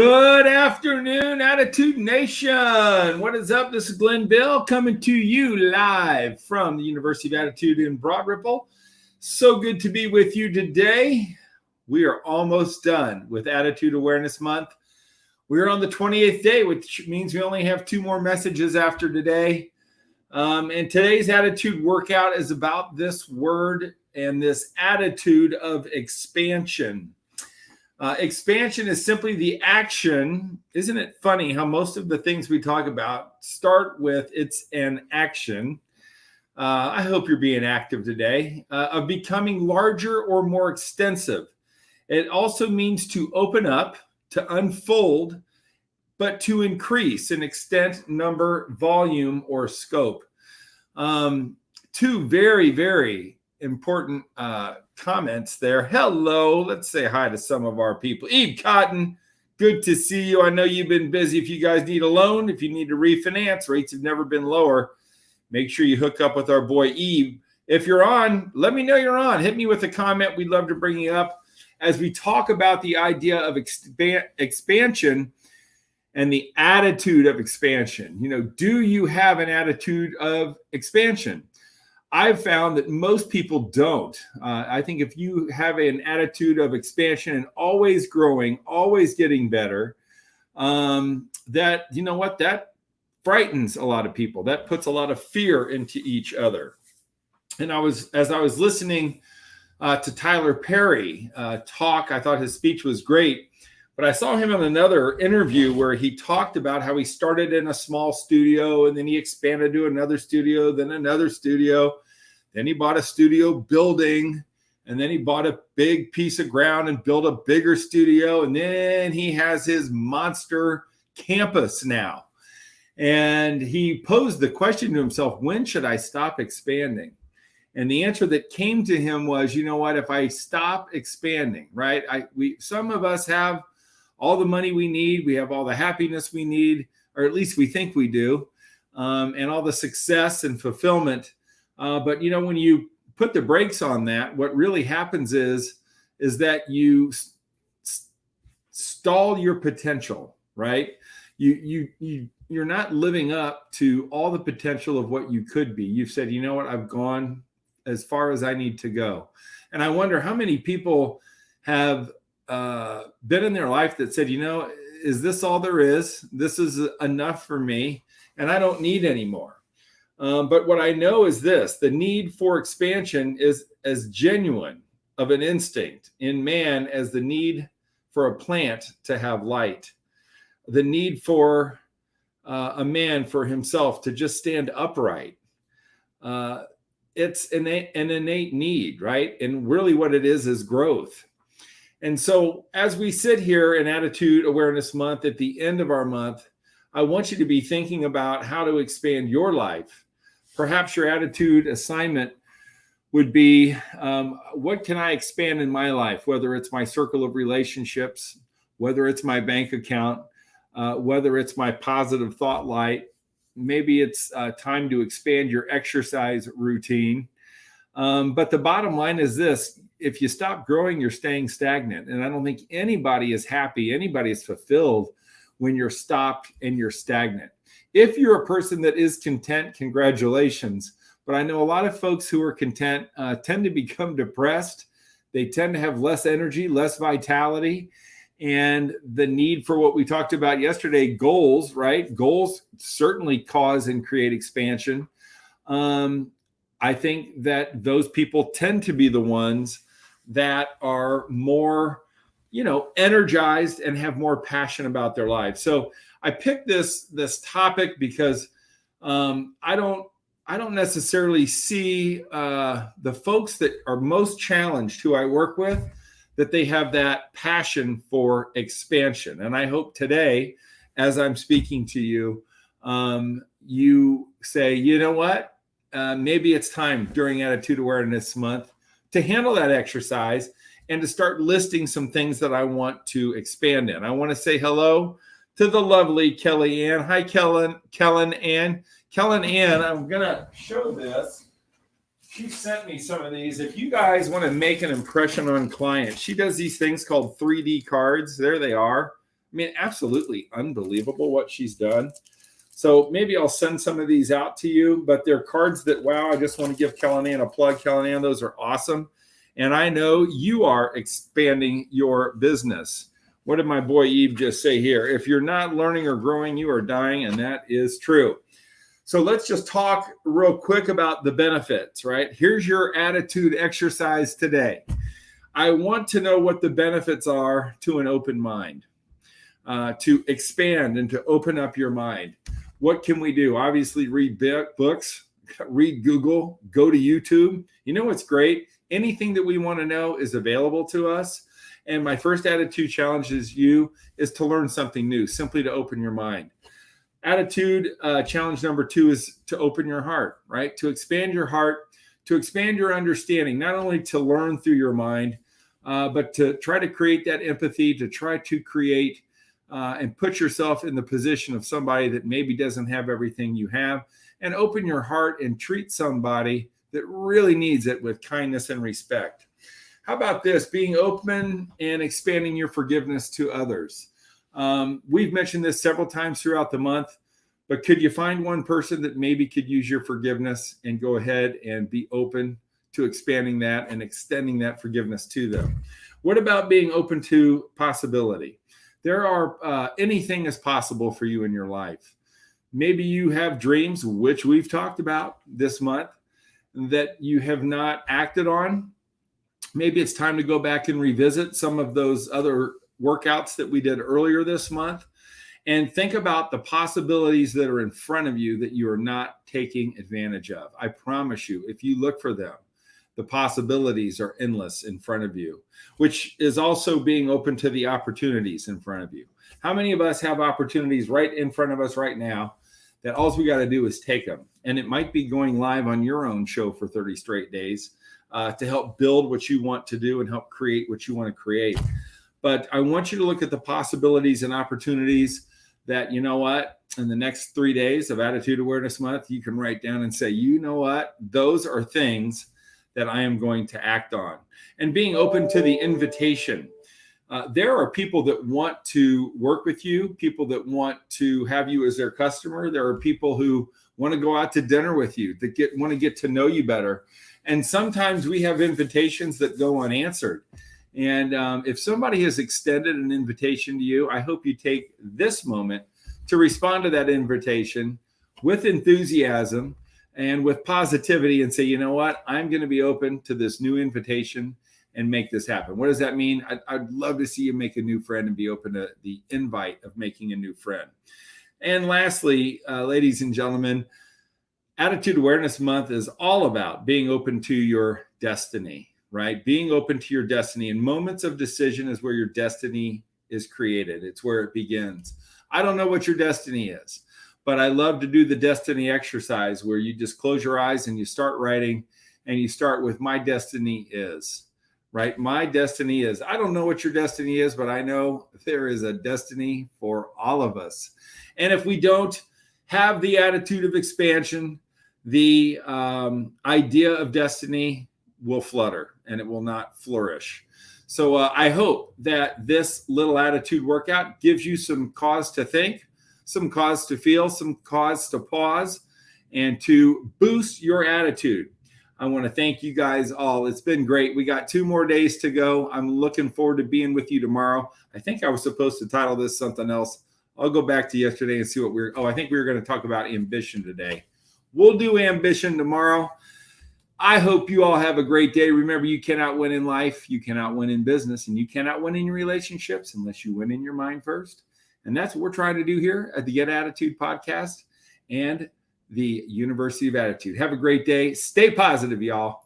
Good afternoon, Attitude Nation. What is up? This is Glenn Bill coming to you live from the University of Attitude in Broad Ripple. So good to be with you today. We are almost done with Attitude Awareness Month. We're on the 28th day, which means we only have 2 more messages after today. And today's attitude workout is about this word and this attitude of expansion. Expansion is simply the action. Isn't it funny how most of the things we talk about start with it's an action? I hope you're being active today, of becoming larger or more extensive. It also means to open up, to unfold, but to increase in extent, number, volume, or scope. 2 very, very important comments there. Hello, let's say hi to some of our people. Eve Cotton, good to see you. I know you've been busy. If you guys need a loan, if you need to refinance, rates have never been lower. Make sure you hook up with our boy Eve. If you're on, let me know you're on. Hit me with a comment. We'd love to bring you up as we talk about the idea of expansion and the attitude of expansion. You know, do you have an attitude of expansion? I've found that most people don't. I think if you have an attitude of expansion and always growing, always getting better, that, you know what, that frightens a lot of people. That puts a lot of fear into each other. And as I was listening to Tyler Perry talk, I thought his speech was great. But I saw him in another interview where he talked about how he started in a small studio and then he expanded to another studio, then another studio. Then he bought a studio building and then he bought a big piece of ground and built a bigger studio. And then he has his monster campus now. And he posed the question to himself, when should I stop expanding? And the answer that came to him was, you know what, if I stop expanding, right? Some of us have all the money we need. We have all the happiness we need, or at least we think we do, and all the success and fulfillment. But, you know, when you put the brakes on that, what really happens is that you stall your potential, right? You're not living up to all the potential of what you could be. You've said, you know what, I've gone as far as I need to go. And I wonder how many people have been in their life that said, you know, is this all there is? This is enough for me, and I don't need any more. But what I know is this: the need for expansion is as genuine of an instinct in man as the need for a plant to have light. The need for a man for himself to just stand upright. It's an innate need, right? And really what it is growth. And so as we sit here in Attitude Awareness Month, at the end of our month, I want you to be thinking about how to expand your life. Perhaps your attitude assignment would be, what can I expand in my life? Whether it's my circle of relationships, whether it's my bank account, whether it's my positive thought life. Maybe it's time to expand your exercise routine. But the bottom line is this: if you stop growing, you're staying stagnant. And I don't think anybody is happy, anybody is fulfilled when you're stopped and you're stagnant. If you're a person that is content, congratulations. But I know a lot of folks who are content tend to become depressed. They tend to have less energy, less vitality, and the need for what we talked about yesterday, goals, right? Goals certainly cause and create expansion. I think that those people tend to be the ones that are more, you know, energized and have more passion about their lives. So I picked this topic because I don't necessarily see the folks that are most challenged, who I work with, that they have that passion for expansion. And I hope today, as I'm speaking to you, you say, you know what? Maybe it's time during Attitude Awareness Month to handle that exercise and to start listing some things that I want to expand in. I want to say hello to the lovely Kelly Ann. Hi, Kellen Ann. Kellen Ann, I'm going to show this. She sent me some of these. If you guys want to make an impression on clients, she does these things called 3D cards. There they are. I mean, absolutely unbelievable what she's done. So maybe I'll send some of these out to you, but they're cards that, wow, I just want to give Kellyanne a plug. Kellyanne, those are awesome. And I know you are expanding your business. What did my boy Eve just say here? If you're not learning or growing, you are dying, and that is true. So let's just talk real quick about the benefits, right? Here's your attitude exercise today. I want to know what the benefits are to an open mind, to expand and to open up your mind. What can we do? Obviously, read books, read Google, go to YouTube. You know what's great? Anything that we want to know is available to us. And my first attitude challenge is to learn something new, simply to open your mind. Attitude challenge number 2 is to open your heart, right? To expand your heart, to expand your understanding, not only to learn through your mind, but to try to create that empathy, to try to create and put yourself in the position of somebody that maybe doesn't have everything you have, and open your heart and treat somebody that really needs it with kindness and respect. How about this? Being open and expanding your forgiveness to others. We've mentioned this several times throughout the month, but could you find one person that maybe could use your forgiveness and go ahead and be open to expanding that and extending that forgiveness to them? What about being open to possibility? There are anything is possible for you in your life. Maybe you have dreams, which we've talked about this month, that you have not acted on. Maybe it's time to go back and revisit some of those other workouts that we did earlier this month and think about the possibilities that are in front of you that you are not taking advantage of. I promise you, if you look for them, the possibilities are endless in front of you, which is also being open to the opportunities in front of you. How many of us have opportunities right in front of us right now that all we got to do is take them? And it might be going live on your own show for 30 straight days to help build what you want to do and help create what you want to create. But I want you to look at the possibilities and opportunities that, you know what, in the next 3 days of Attitude Awareness Month, you can write down and say, you know what, those are things that I am going to act on. And being open to the invitation. There are people that want to work with you, people that want to have you as their customer. There are people who want to go out to dinner with you, that want to get to know you better. And sometimes we have invitations that go unanswered. And if somebody has extended an invitation to you, I hope you take this moment to respond to that invitation with enthusiasm and with positivity and say, you know what, I'm going to be open to this new invitation and make this happen. What does that mean? I'd love to see you make a new friend and be open to the invite of making a new friend. And lastly, ladies and gentlemen, Attitude Awareness Month is all about being open to your destiny, right? Being open to your destiny. And moments of decision is where your destiny is created. It's where it begins. I don't know what your destiny is, but I love to do the destiny exercise where you just close your eyes and you start writing, and you start with my destiny is, right? My destiny is. I don't know what your destiny is, but I know there is a destiny for all of us. And if we don't have the attitude of expansion, the idea of destiny will flutter and it will not flourish. So I hope that this little attitude workout gives you some cause to think, some cause to feel, some cause to pause, and to boost your attitude. I want to thank you guys all. It's been great. We got 2 more days to go. I'm looking forward to being with you tomorrow. I think I was supposed to title this something else. I'll go back to yesterday and see what I think we were going to talk about ambition today. We'll do ambition tomorrow. I hope you all have a great day. Remember, you cannot win in life, you cannot win in business, and you cannot win in your relationships unless you win in your mind first. And that's what we're trying to do here at the Get Attitude podcast and the University of Attitude. Have a great day. Stay positive, y'all.